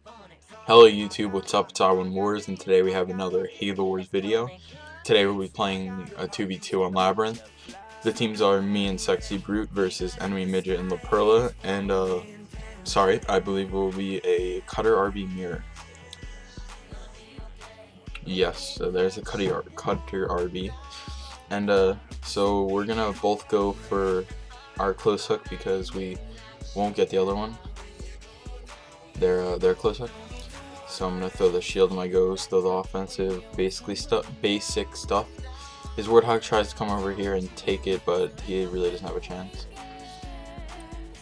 Hello YouTube, what's up? It's Arwen Wars, and today we have another Halo Wars video. Today we'll be playing a 2v2 on Labyrinth. The teams are me and Sexy Brute versus EnemyMidget and Perla, and I believe it will be a Cutter RB mirror. Yes, so there's a Cutter RB. And so we're gonna both go for our close hook because we won't get the other one. Their close hook. So I'm gonna throw the shield in my ghost, throw the offensive, basic stuff. His Warthog tries to come over here and take it, but he really doesn't have a chance.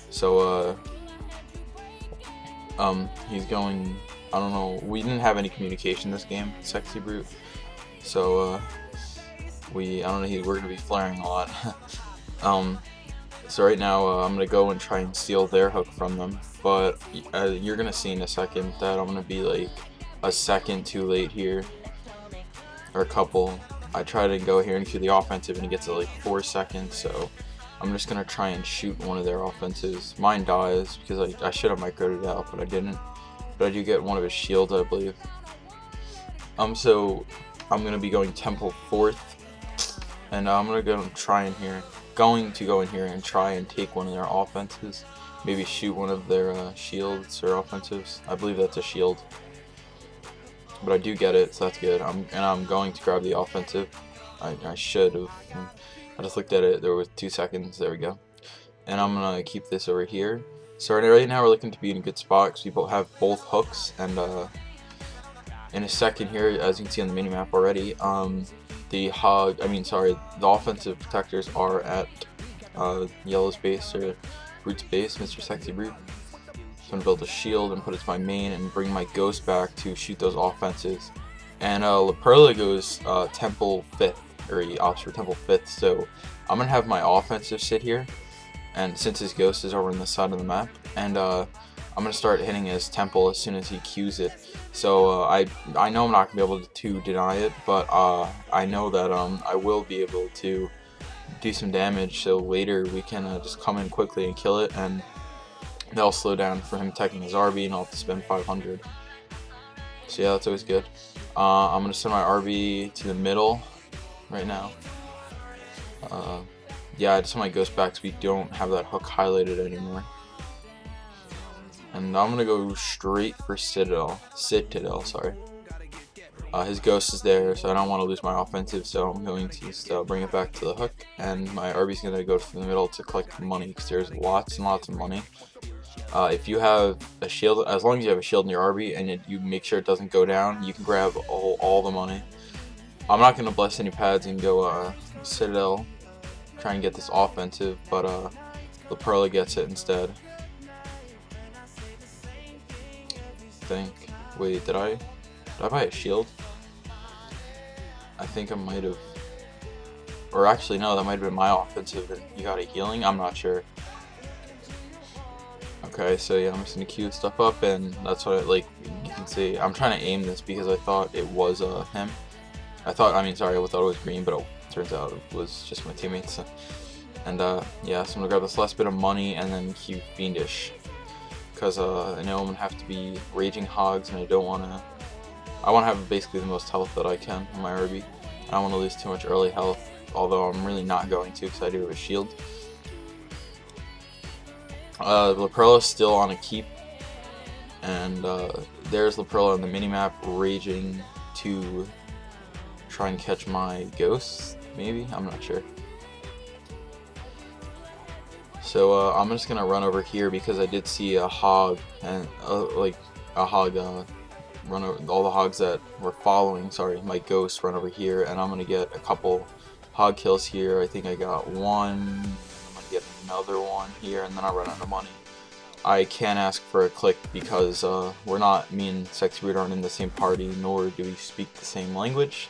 So he's going. I don't know. We didn't have any communication this game, Sexy Brute. So I don't know. We're gonna be flaring a lot. So right now I'm gonna go and try and steal their hook from them. But you're gonna see in a second that I'm gonna be like a second too late here, or a couple. I try to go here into the offensive and he gets it like 4 seconds, so I'm just gonna try and shoot one of their offensives. Mine dies because I should have microed it out, but I didn't. But I do get one of his shields, I believe. So I'm gonna be going Temple 4th, and I'm gonna go and try in here. Going to go in here and try and take one of their offenses. Maybe shoot one of their shields or offensives. I believe that's a shield, but I do get it, so that's good. I'm going to grab the offensive. I should have. I just looked at it. There was 2 seconds. There we go. And I'm gonna keep this over here. So right now we're looking to be in a good spot because we both have both hooks. And in a second here, as you can see on the minimap already, the offensive protectors are at Yellow's base or Brute's base, Mr. Sexy Brute. So I'm gonna build a shield and put it to my main and bring my ghost back to shoot those offenses. And Perla goes Temple 5th, or he opts for Temple 5th. So I'm gonna have my offensive sit here, and since his ghost is over on the side of the map, and I'm gonna start hitting his temple as soon as he cues it. So I know I'm not gonna be able to deny it, but I know that I will be able to do some damage, so later we can just come in quickly and kill it, and that'll slow down for him attacking his RB, and I'll have to spend 500. So yeah, that's always good. I'm gonna send my RB to the middle right now. Yeah, I just want my ghost back because we don't have that hook highlighted anymore. And I'm gonna go straight for Citadel, sorry. His ghost is there, so I don't want to lose my offensive, so I'm going to just bring it back to the hook, and my RB's going to go to the middle to collect money, because there's lots and lots of money. If you have a shield, as long as you have a shield in your RB, and you make sure it doesn't go down, you can grab all the money. I'm not going to bless any pads and go Citadel, try and get this offensive, but the Perla gets it instead. Wait, did I buy a shield? I think I might have. Or actually, no, that might have been my offensive and you got a healing? I'm not sure. Okay, so yeah, I'm just gonna queue stuff up, and that's what you can see. I'm trying to aim this because I thought it was him. I thought it was green, but it turns out it was just my teammates. And yeah, so I'm gonna grab this last bit of money and then queue Fiendish. Because I know I'm going to have to be Raging Hogs, and I want to have basically the most health that I can on my RB. I don't want to lose too much early health, although I'm really not going to because I do have a shield. Perla is still on a keep, and there's Perla on the minimap raging to try and catch my ghosts, maybe? I'm not sure. So I'm just gonna run over here because I did see a hog, and run over all the hogs that were following. Sorry, my ghost run over here, and I'm gonna get a couple hog kills here. I think I got one. I'm gonna get another one here, and then I'll run out of money. I can't ask for a click because me and Sexy Brute aren't in the same party, nor do we speak the same language.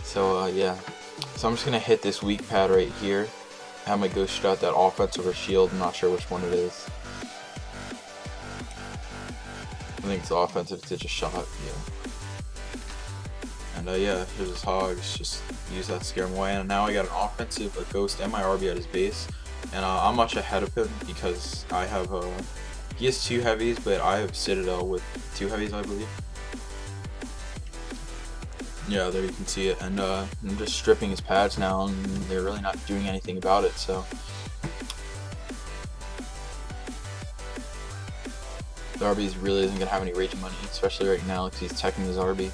So yeah, so I'm just gonna hit this weak pad right here. Have my ghost shoot out that offensive or shield. I'm not sure which one it is. I think it's the offensive. It's just shot. Yeah. And yeah, here's his hogs. Just use that to scare him away. And now I got an offensive, a ghost, and my RB at his base. And I'm much ahead of him because I have He has 2 heavies, but I have Citadel with 2 heavies, I believe. Yeah, there you can see it, and I'm just stripping his pads now, and they're really not doing anything about it, so. The RB really isn't going to have any raging money, especially right now because he's teching his RB.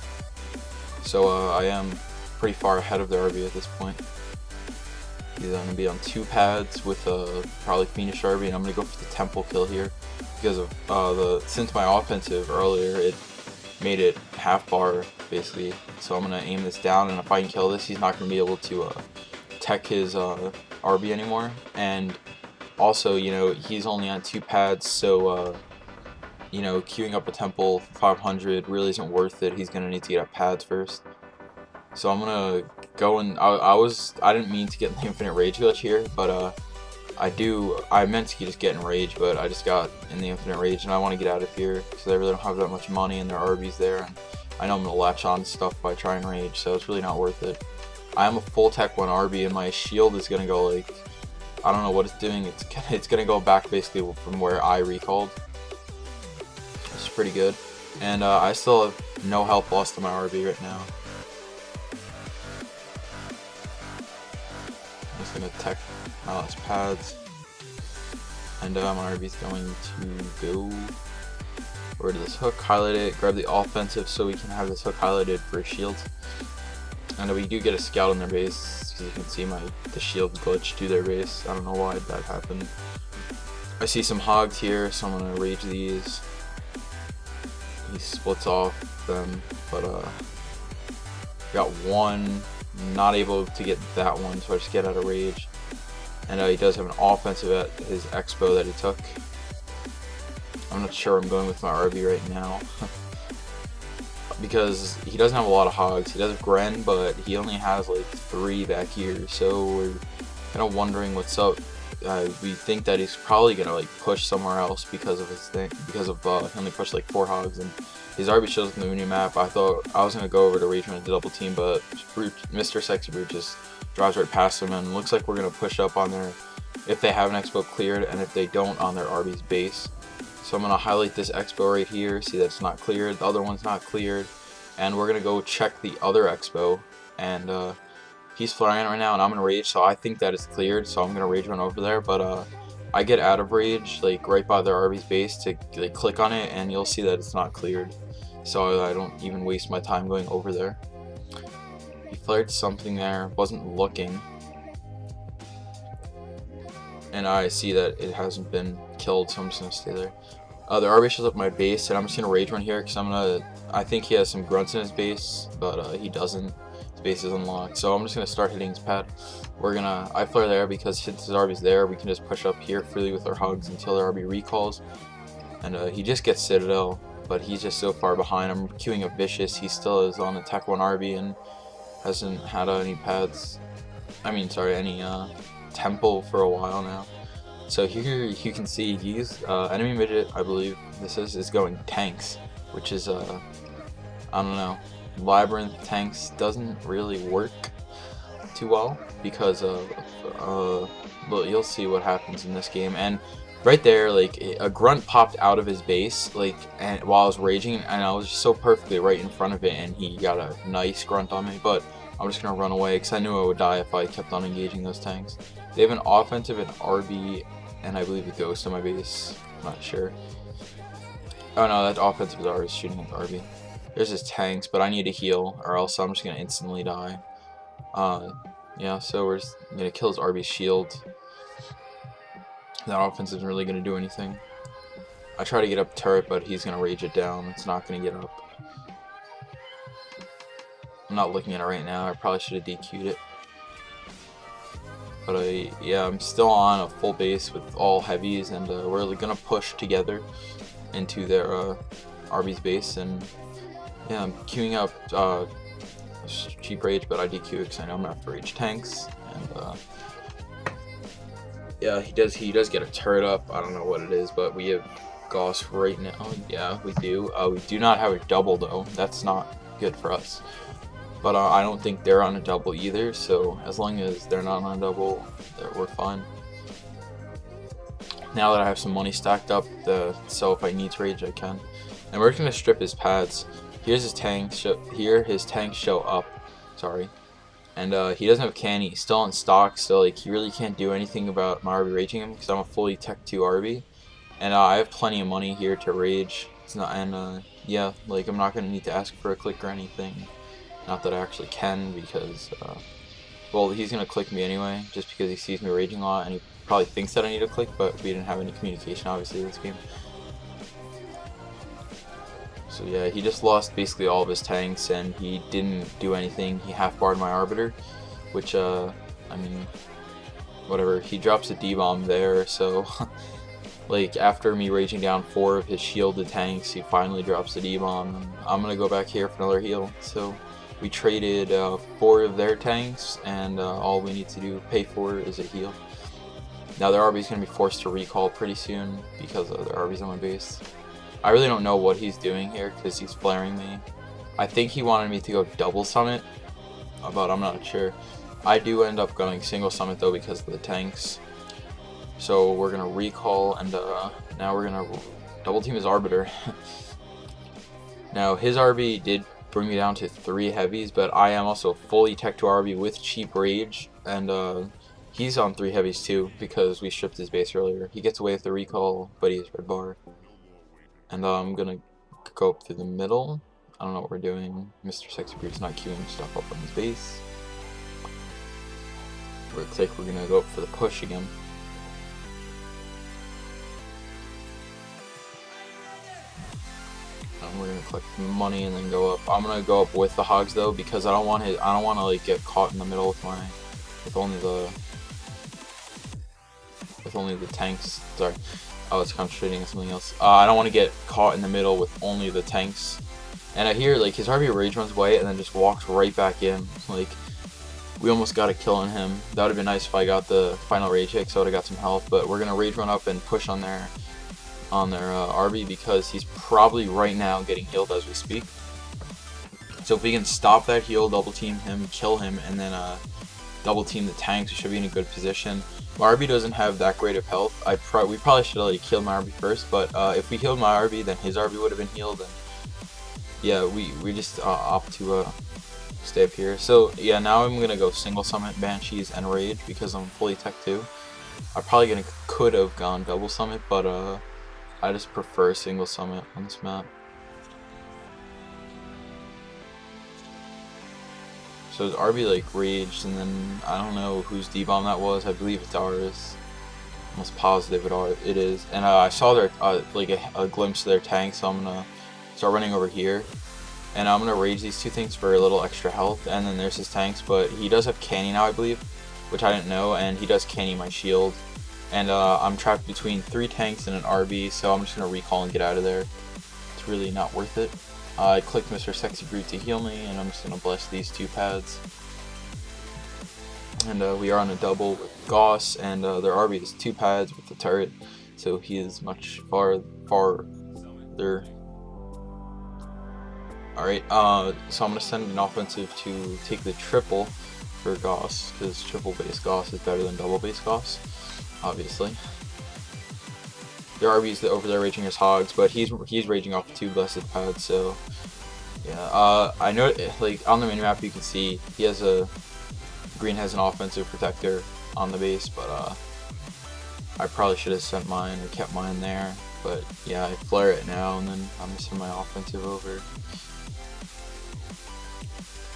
So I am pretty far ahead of the RB at this point. He's going to be on 2 pads with probably Fiendish RB, and I'm going to go for the temple kill here because of since my offensive earlier, it made it half bar basically. So I'm going to aim this down, and if I can kill this, he's not going to be able to tech his RB anymore. And also, you know, he's only on 2 pads, so you know, queuing up a temple 500 really isn't worth it. He's gonna need to get up pads first. So I'm gonna go and I didn't mean to get the infinite rage glitch here, but I meant to just get in rage, but I just got in the infinite rage, and I want to get out of here because I really don't have that much money, and their RB's there, and I know I'm gonna latch on stuff by trying rage, so it's really not worth it. I am a full tech 1 RB, and my shield is gonna go like, I don't know what it's doing. It's gonna go back basically from where I recalled. It's pretty good, and I still have no health lost to my RB right now. I'm just gonna tech my last pads, and my RB's going to go over to this hook, highlight it, grab the offensive so we can have this hook highlighted for shields. And we do get a scout on their base, because you can see the shield glitch to their base. I don't know why that happened. I see some hogs here, so I'm gonna rage these. He splits off them, but got one, not able to get that one, so I just get out of rage. And he does have an offensive at his expo that he took. I'm not sure I'm going with my RB right now because he doesn't have a lot of hogs. He does have Gren, but he only has like 3 back here, so we're kind of wondering what's up. We think that he's probably gonna like push somewhere else because of his thing, because of he only pushed like 4 hogs, and his RB shows in the new map. I thought I was gonna go over to Rage and double team, but Mr. Sexy Brute just drives right past him, and looks like we're gonna push up on their, if they have an expo cleared, and if they don't, on their RB's base. So I'm gonna highlight this expo right here, see that it's not cleared, the other one's not cleared, and we're gonna go check the other expo, and he's flying right now, and I'm in rage, so I think that it's cleared, so I'm gonna rage run over there, but I get out of rage like right by their RB's base to like click on it, and you'll see that it's not cleared, so I don't even waste my time going over there. He flared something there, wasn't looking, and I see that it hasn't been killed, so I'm just gonna stay there. The RB shows up my base, and I'm just gonna rage run here because I think he has some grunts in his base, but he doesn't. His base is unlocked, so I'm just gonna start hitting his pad. I flare there because since his RB's there, we can just push up here freely with our hugs until the RB recalls, and he just gets Citadel, but he's just so far behind. I'm queuing up Vicious. He still is on attack 1 RB and hasn't had any pads. Any temple for a while now. So here you can see he's EnemyMidget, I believe this is going tanks, which is I don't know. Labyrinth tanks doesn't really work too well because well, you'll see what happens in this game. And right there, like a grunt popped out of his base, like, and while I was raging, and I was just so perfectly right in front of it, and he got a nice grunt on me. But I'm just gonna run away because I knew I would die if I kept on engaging those tanks. They have an offensive, an RB, and I believe a ghost on my base. I'm not sure. Oh no, that offensive is already shooting at the RB. There's his tanks, but I need to heal, or else I'm just gonna instantly die. Yeah, so we're just gonna kill his RB shield. That offense isn't really gonna do anything. I try to get up turret, but he's gonna rage it down. It's not gonna get up. I'm not looking at it right now. I probably should have DQ'd it. But yeah, I'm still on a full base with all heavies, and we're gonna push together into their RB's base, and yeah, I'm queuing up cheap rage, but I DQ because I know I'm gonna have to rage tanks, and yeah, he does get a turret up. I don't know what it is, but we have Gauss right now. Yeah, we do. We do not have a double though. That's not good for us. But I don't think they're on a double either, so as long as they're not on a double, we're fine. now that I have some money stacked up, so if I need to rage, I can. And we're gonna strip his pads. Here's his tanks. Here his tanks show up. Sorry. And he doesn't have canny. He's still in stock, so like he really can't do anything about my RB raging him because I'm a fully Tech 2 RB. And I have plenty of money here to rage. It's not, and yeah, like I'm not gonna need to ask for a click or anything. Not that I actually can, because well, he's gonna click me anyway, just because he sees me raging a lot, and he probably thinks that I need a click, but we didn't have any communication obviously this game. So yeah, he just lost basically all of his tanks, and he didn't do anything. He half-barred my Arbiter, which, I mean, whatever. He drops a D-bomb there, so, like, after me raging down 4 of his shielded tanks, he finally drops a D-bomb, and I'm gonna go back here for another heal. So, we traded 4 of their tanks, and all we need to pay for is a heal. Now their RB is gonna be forced to recall pretty soon, because their RB's on my base. I really don't know what he's doing here because he's flaring me. I think he wanted me to go double summit, but I'm not sure. I do end up going single summit though because of the tanks. So we're gonna recall, and now we're gonna double team his Arbiter. Now his RB did bring me down to 3 heavies, but I am also fully Tech 2 RB with cheap rage, and he's on 3 heavies too because we stripped his base earlier. He gets away with the recall, but he has red bar. And I'm gonna go up through the middle. I don't know what we're doing. Mr. Sexy Beard's not queuing stuff up on his base. Looks like we're gonna go up for the push again. And we're gonna collect money and then go up. I'm gonna go up with the hogs though because I don't want to like get caught in the middle with only the tanks. Sorry. Oh, it's concentrating on something else. I don't want to get caught in the middle with only the tanks. And I hear like his RB rage runs away and then just walks right back in. Like, we almost got a kill on him. That would have been nice if I got the final rage hit, so I would have got some health. But we're gonna rage run up and push on their RB because he's probably right now getting healed as we speak. So if we can stop that heal, double team him, kill him, and then double team the tanks, we should be in a good position. My RB doesn't have that great of health. We probably should have like killed my RB first, but if we healed my RB, then his RB would have been healed, and yeah, we just opt to stay up here. So yeah, now I'm gonna go single summit Banshees and Rage because I'm fully Tech 2. I probably could have gone double summit, but I just prefer single summit on this map. So his RB like raged, and then I don't know whose D-bomb that was. I believe it's ours. I'm almost positive it is. And I saw their like a glimpse of their tank, so I'm gonna start running over here, and I'm gonna rage these 2 things for a little extra health. And then there's his tanks, but he does have canny now, I believe, which I didn't know, and he does canny my shield. And I'm trapped between 3 tanks and an RB, so I'm just gonna recall and get out of there. It's really not worth it. I clicked Mr. Sexy Brute to heal me, and I'm just going to bless these 2 pads. And we are on a double with Goss, and their RB is 2 pads with the turret, so he is much farther. Alright, so I'm going to send an offensive to take the triple for Goss, because triple base Goss is better than double base Goss, obviously. Their RB's over there raging his hogs, but he's raging off 2 blessed pads, so yeah. I know, like, on the minimap you can see he has Green has an offensive protector on the base, but I probably should have sent mine or kept mine there. But yeah, I flare it now, and then I'm gonna send my offensive over.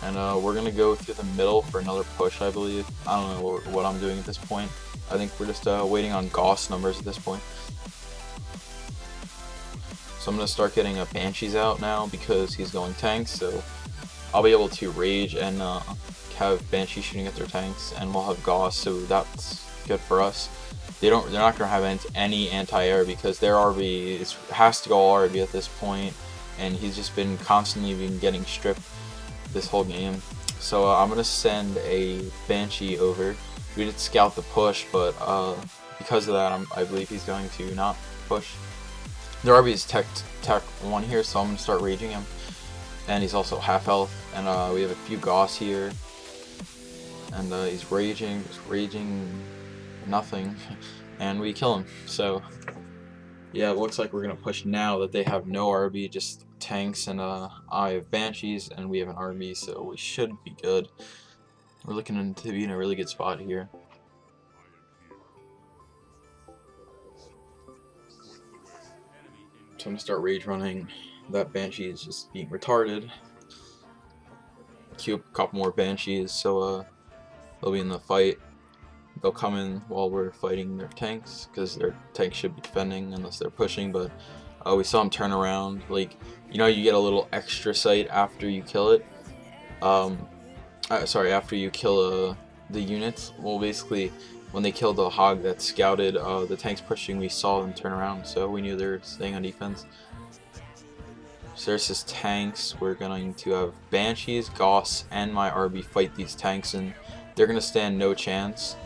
And we're gonna go through the middle for another push, I believe. I don't know what I'm doing at this point. I think we're just waiting on Goss numbers at this point. So I'm going to start getting Banshees out now because he's going tanks, so I'll be able to rage and have Banshee shooting at their tanks, and we'll have Goss, so that's good for us. They're not going to have any anti-air because their RB has to go all RB at this point, and he's just been constantly getting stripped this whole game. So I'm going to send a Banshee over. We did scout the push, but because of that, I believe he's going to not push. The RB is Tech 1 here, so I'm going to start raging him. And he's also half health, and we have a few Goss here. And he's raging nothing. and we kill him. So yeah, it looks like we're gonna push now that they have no RB, just tanks, and I have Banshees, and we have an RB, so we should be good. We're looking to be in a really good spot here. So I'm gonna start rage running. That Banshee is just being retarded. Queue up a couple more Banshees, so they'll be in the fight. They'll come in while we're fighting their tanks, because their tanks should be defending unless they're pushing, but we saw them turn around. Like, you know, you get a little extra sight after you kill it. Sorry, after you kill the units. Well, basically, when they killed the hog that scouted the tanks pushing, we saw them turn around, so we knew they were staying on defense. So there's his tanks. We're going to have Banshees, Gauss, and my RB fight these tanks, and they're going to stand no chance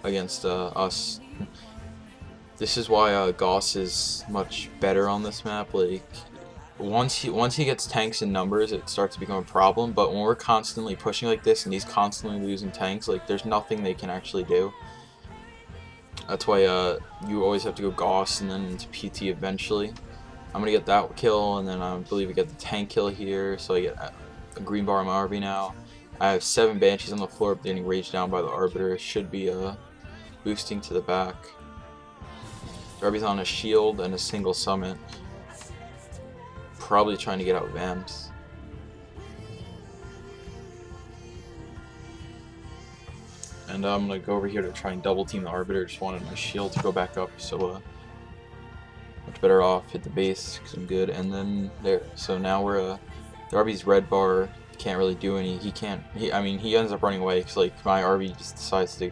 against us. This is why Gauss is much better on this map. Like, once he gets tanks in numbers, it starts to become a problem. But when we're constantly pushing like this and he's constantly losing tanks, like, there's nothing they can actually do. That's why you always have to go Gauss and then into PT eventually. I'm gonna get that kill, and then I believe we get the tank kill here, so I get a green bar on my RB now. I have 7 Banshees on the floor, but getting raged down by the Arbiter. It should be boosting to the back. The RB's on a shield and a single summit. Probably trying to get out Vamps. And I'm gonna go over here to try and double team the Arbiter. Just wanted my shield to go back up, so much better off. Hit the base because I'm good, and then there. So now we're the RB's red bar can't really do any. He can't. I mean, he ends up running away because like my RB just decides to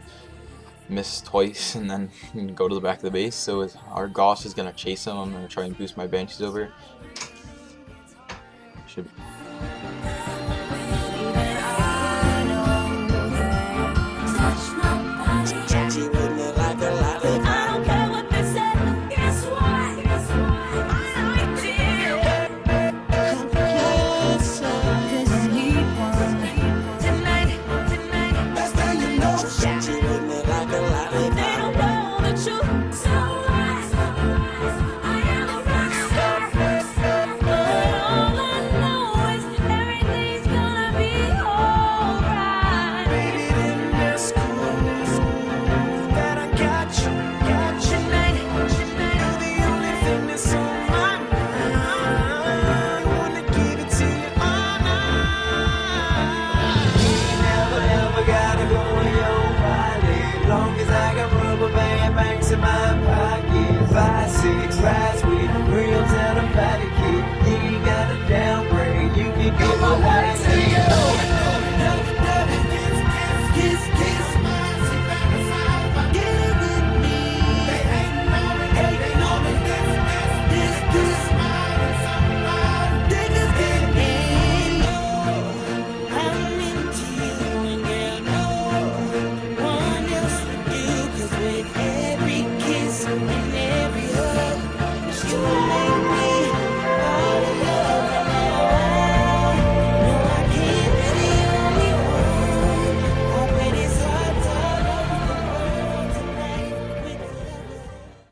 miss twice and then go to the back of the base. So our Gauss is gonna chase him. I'm gonna try and boost my Banshees over. Should.